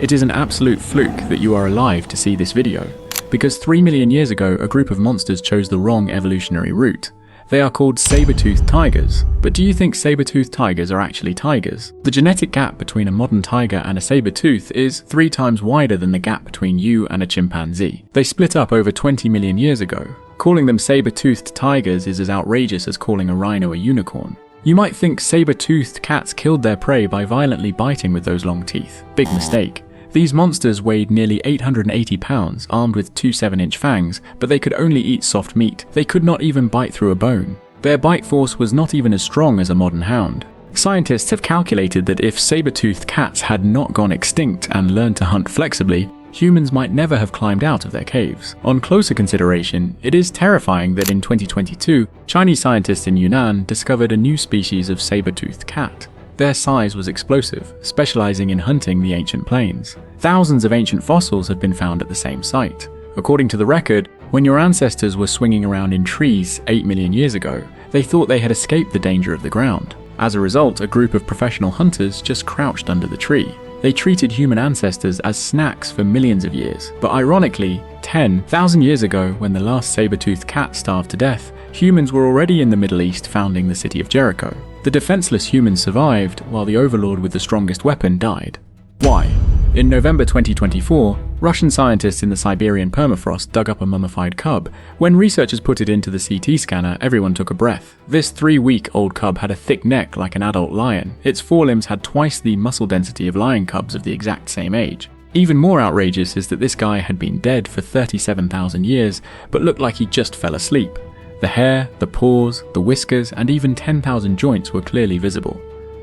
It is an absolute fluke that you are alive to see this video, because 3 million years ago a group of monsters chose the wrong evolutionary route. They are called saber-toothed tigers, but do you think saber-toothed tigers are actually tigers? The genetic gap between a modern tiger and a saber-tooth is 3 times wider than the gap between you and a chimpanzee. They split up over 20 million years ago. Calling them saber-toothed tigers is as outrageous as calling a rhino a unicorn. You might think saber-toothed cats killed their prey by violently biting with those long teeth. Big mistake. These monsters weighed nearly 880 pounds, armed with 2 7-inch fangs, but they could only eat soft meat. They could not even bite through a bone. Their bite force was not even as strong as a modern hound. Scientists have calculated that if saber-toothed cats had not gone extinct and learned to hunt flexibly, humans might never have climbed out of their caves. On closer consideration, it is terrifying that in 2022, Chinese scientists in Yunnan discovered a new species of saber-toothed cat. Their size was explosive, specializing in hunting the ancient plains. Thousands of ancient fossils have been found at the same site. According to the record, when your ancestors were swinging around in trees 8 million years ago, they thought they had escaped the danger of the ground. As a result, a group of professional hunters just crouched under the tree. They treated human ancestors as snacks for millions of years. But ironically, 10,000 years ago, when the last saber-toothed cat starved to death, humans were already in the Middle East founding the city of Jericho. The defenseless humans survived, while the overlord with the strongest weapon died. Why? In November 2024, Russian scientists in the Siberian permafrost dug up a mummified cub. When researchers put it into the CT scanner, everyone took a breath. This 3-week-old cub had a thick neck like an adult lion. Its forelimbs had twice the muscle density of lion cubs of the exact same age. Even more outrageous is that this guy had been dead for 37,000 years, but looked like he just fell asleep. The hair, the paws, the whiskers, and even 10,000 joints were clearly visible.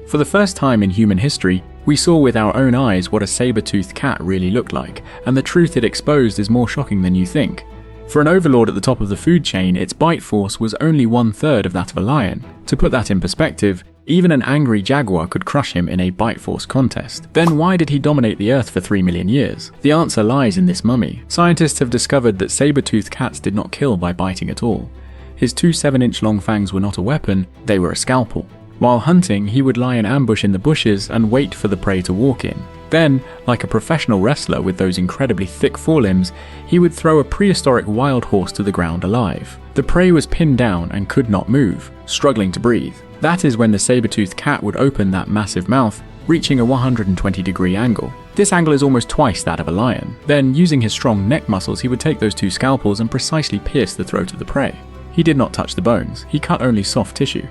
For the first time in human history, we saw with our own eyes what a saber-toothed cat really looked like, and the truth it exposed is more shocking than you think. For an overlord at the top of the food chain, its bite force was only 1/3 of that of a lion. To put that in perspective, even an angry jaguar could crush him in a bite force contest. Then why did he dominate the earth for 3 million years? The answer lies in this mummy. Scientists have discovered that saber-toothed cats did not kill by biting at all. His 2 7-inch long fangs were not a weapon, they were a scalpel. While hunting, he would lie in ambush in the bushes and wait for the prey to walk in. Then, like a professional wrestler with those incredibly thick forelimbs, he would throw a prehistoric wild horse to the ground alive. The prey was pinned down and could not move, struggling to breathe. That is when the saber-toothed cat would open that massive mouth, reaching a 120-degree angle. This angle is almost twice that of a lion. Then, using his strong neck muscles, he would take those 2 scalpels and precisely pierce the throat of the prey. He did not touch the bones, he cut only soft tissue.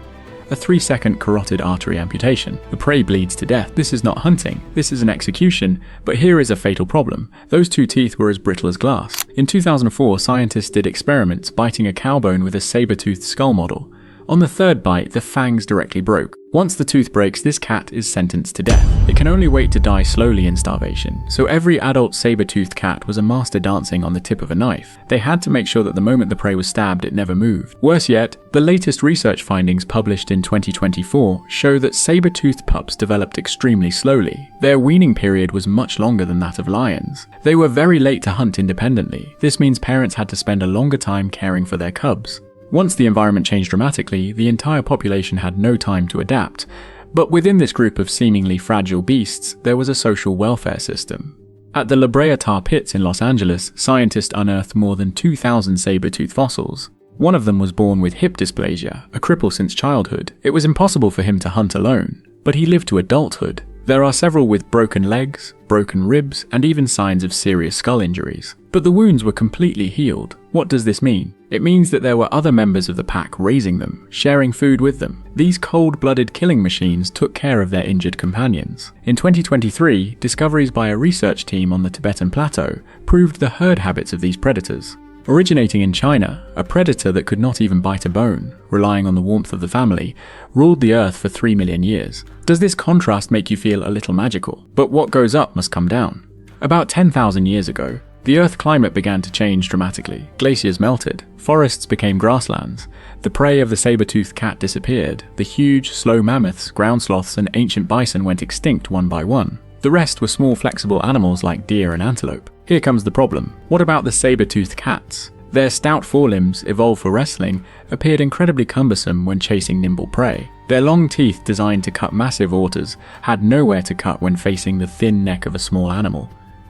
A 3-second carotid artery amputation. The prey bleeds to death. This is not hunting, this is an execution, but here is a fatal problem. Those 2 teeth were as brittle as glass. In 2004, scientists did experiments biting a cow bone with a saber-toothed skull model. On the 3rd bite, the fangs directly broke. Once the tooth breaks, this cat is sentenced to death. It can only wait to die slowly in starvation, so every adult saber-toothed cat was a master dancing on the tip of a knife. They had to make sure that the moment the prey was stabbed, it never moved. Worse yet, the latest research findings published in 2024 show that saber-toothed pups developed extremely slowly. Their weaning period was much longer than that of lions. They were very late to hunt independently. This means parents had to spend a longer time caring for their cubs. Once the environment changed dramatically, the entire population had no time to adapt. But within this group of seemingly fragile beasts, there was a social welfare system. At the La Brea tar pits in Los Angeles, scientists unearthed more than 2,000 saber-tooth fossils. One of them was born with hip dysplasia, a cripple since childhood. It was impossible for him to hunt alone, but he lived to adulthood. There are several with broken legs, broken ribs, and even signs of serious skull injuries. But the wounds were completely healed. What does this mean? It means that there were other members of the pack raising them, sharing food with them. These cold-blooded killing machines took care of their injured companions. In 2023, discoveries by a research team on the Tibetan Plateau proved the herd habits of these predators. Originating in China, a predator that could not even bite a bone, relying on the warmth of the family, ruled the earth for 3 million years. Does this contrast make you feel a little magical? But what goes up must come down. About 10,000 years ago, the Earth's climate began to change dramatically. Glaciers melted, forests became grasslands, the prey of the saber-toothed cat disappeared, the huge, slow mammoths, ground sloths, and ancient bison went extinct one by one. The rest were small flexible animals like deer and antelope. Here comes the problem. What about the saber-toothed cats? Their stout forelimbs, evolved for wrestling, appeared incredibly cumbersome when chasing nimble prey. Their long teeth, designed to cut massive auters, had nowhere to cut when facing the thin neck of a small animal.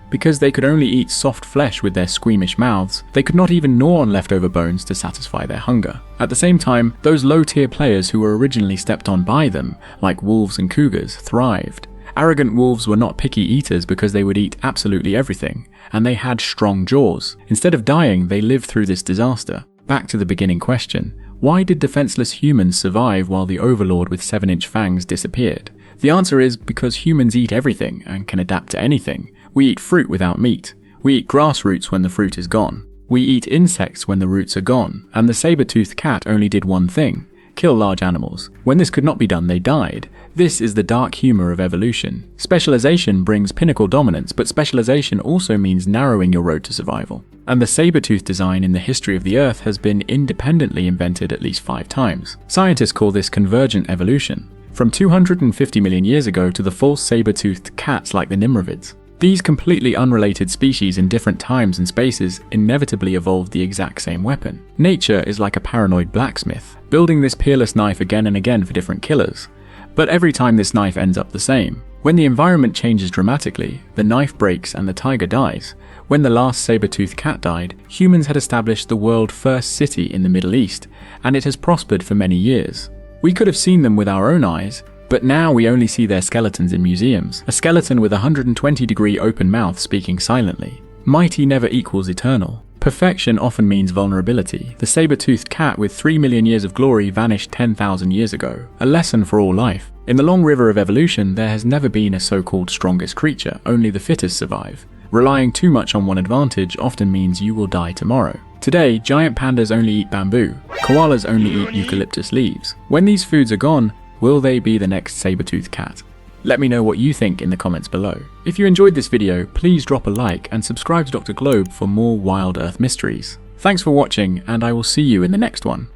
Because they could only eat soft flesh with their squeamish mouths, they could not even gnaw on leftover bones to satisfy their hunger. At the same time, those low-tier players who were originally stepped on by them, like wolves and cougars, thrived. Arrogant wolves were not picky eaters because they would eat absolutely everything, and they had strong jaws. Instead of dying, they lived through this disaster. Back to the beginning question. Why did defenseless humans survive while the overlord with 7-inch fangs disappeared? The answer is because humans eat everything and can adapt to anything. We eat fruit without meat. We eat grass roots when the fruit is gone. We eat insects when the roots are gone. And the saber-toothed cat only did one thing: kill large animals. When this could not be done, they died. This is the dark humor of evolution. Specialization brings pinnacle dominance, but specialization also means narrowing your road to survival. And the saber-tooth design in the history of the Earth has been independently invented at least 5 times. Scientists call this convergent evolution. From 250 million years ago to the false saber-toothed cats like the nimrovids. These completely unrelated species in different times and spaces inevitably evolved the exact same weapon. Nature is like a paranoid blacksmith, building this peerless knife again and again for different killers. But every time this knife ends up the same. When the environment changes dramatically, the knife breaks and the tiger dies. When the last saber-toothed cat died, humans had established the world's first city in the Middle East, and it has prospered for many years. We could have seen them with our own eyes, but now we only see their skeletons in museums. A skeleton with a 120-degree open mouth speaking silently. Mighty never equals eternal. Perfection often means vulnerability. The saber-toothed cat with 3 million years of glory vanished 10,000 years ago. A lesson for all life. In the long river of evolution, there has never been a so-called strongest creature, only the fittest survive. Relying too much on one advantage often means you will die tomorrow. Today, giant pandas only eat bamboo. Koalas only eat eucalyptus leaves. When these foods are gone, will they be the next saber-toothed cat? Let me know what you think in the comments below. If you enjoyed this video, please drop a like and subscribe to Dr. Globe for more wild Earth mysteries. Thanks for watching, and I will see you in the next one.